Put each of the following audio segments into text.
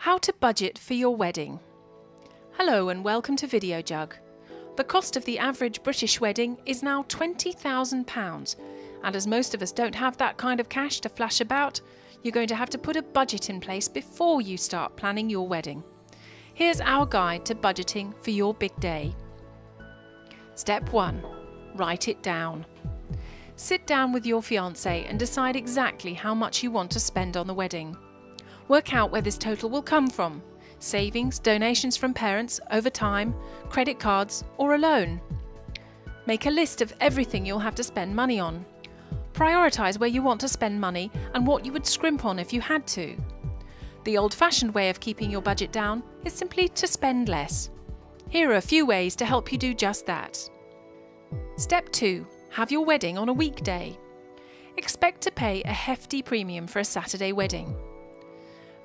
How to budget for your wedding. Hello and welcome to Videojug. The cost of the average British wedding is now £20,000, and as most of us don't have that kind of cash to flash about, you're going to have to put a budget in place before you start planning your wedding. Here's our guide to budgeting for your big day. Step 1. Write it down. Sit down with your fiancé and decide exactly how much you want to spend on the wedding. Work out where this total will come from: savings, donations from parents, over time, credit cards, or a loan. Make a list of everything you'll have to spend money on. Prioritise where you want to spend money and what you would scrimp on if you had to. The old-fashioned way of keeping your budget down is simply to spend less. Here are a few ways to help you do just that. Step 2. Have your wedding on a weekday. Expect to pay a hefty premium for a Saturday wedding.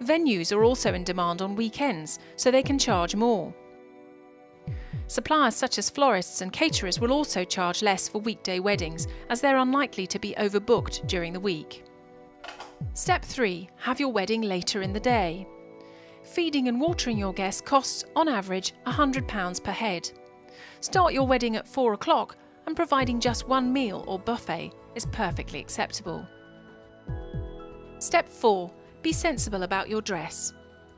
Venues are also in demand on weekends, so they can charge more. Suppliers such as florists and caterers will also charge less for weekday weddings, as they're unlikely to be overbooked during the week. Step 3. Have your wedding later in the day. Feeding and watering your guests costs, on average, £100 per head. Start your wedding at 4 o'clock, and providing just one meal or buffet is perfectly acceptable. Step 4. Be sensible about your dress.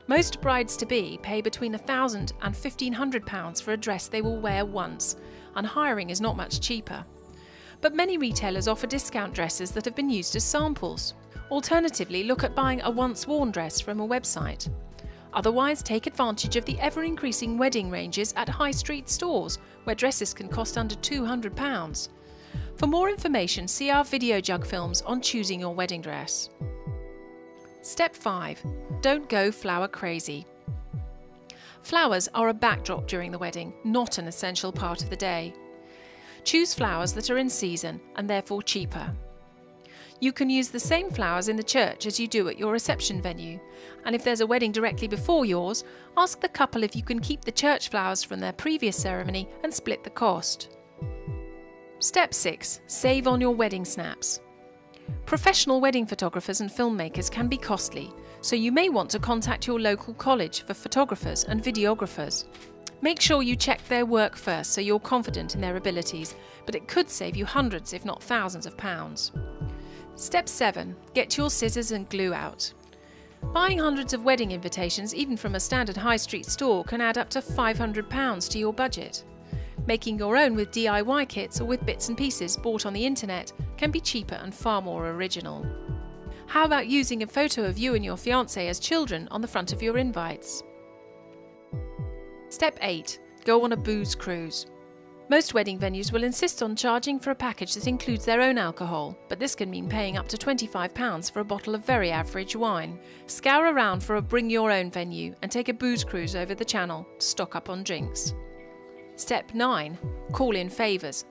Most brides-to-be pay between £1,000 and £1,500 for a dress they will wear once, and hiring is not much cheaper. But many retailers offer discount dresses that have been used as samples. Alternatively, look at buying a once-worn dress from a website. Otherwise, take advantage of the ever-increasing wedding ranges at high street stores, where dresses can cost under £200. For more information, see our Videojug films on choosing your wedding dress. Step 5. Don't go flower crazy. Flowers are a backdrop during the wedding, not an essential part of the day. Choose flowers that are in season and therefore cheaper. You can use the same flowers in the church as you do at your reception venue, and if there's a wedding directly before yours, ask the couple if you can keep the church flowers from their previous ceremony and split the cost. Step 6. Save on your wedding snaps. Professional wedding photographers and filmmakers can be costly, so you may want to contact your local college for photographers and videographers. Make sure you check their work first so you're confident in their abilities, but it could save you hundreds if not thousands of pounds. Step 7. Get your scissors and glue out. Buying hundreds of wedding invitations, even from a standard high street store, can add up to £500 to your budget. Making your own with DIY kits or with bits and pieces bought on the internet can be cheaper and far more original. How about using a photo of you and your fiancé as children on the front of your invites? Step 8. Go on a booze cruise. Most wedding venues will insist on charging for a package that includes their own alcohol, but this can mean paying up to £25 for a bottle of very average wine. Scour around for a bring-your-own venue and take a booze cruise over the channel to stock up on drinks. Step 9. Call in favours.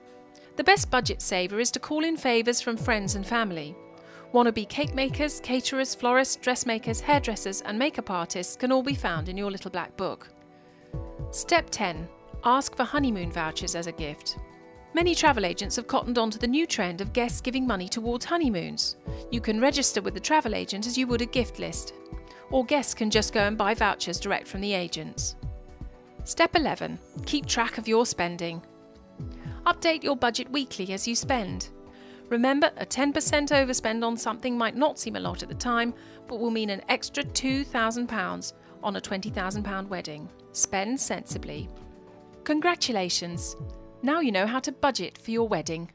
The best budget saver is to call in favours from friends and family. Wannabe cake makers, caterers, florists, dressmakers, hairdressers and makeup artists can all be found in your little black book. Step 10. Ask for honeymoon vouchers as a gift. Many travel agents have cottoned onto the new trend of guests giving money towards honeymoons. You can register with the travel agent as you would a gift list, or guests can just go and buy vouchers direct from the agents. Step 11. Keep track of your spending. Update your budget weekly as you spend. Remember, a 10% overspend on something might not seem a lot at the time, but will mean an extra £2,000 on a £20,000 wedding. Spend sensibly. Congratulations! Now you know how to budget for your wedding.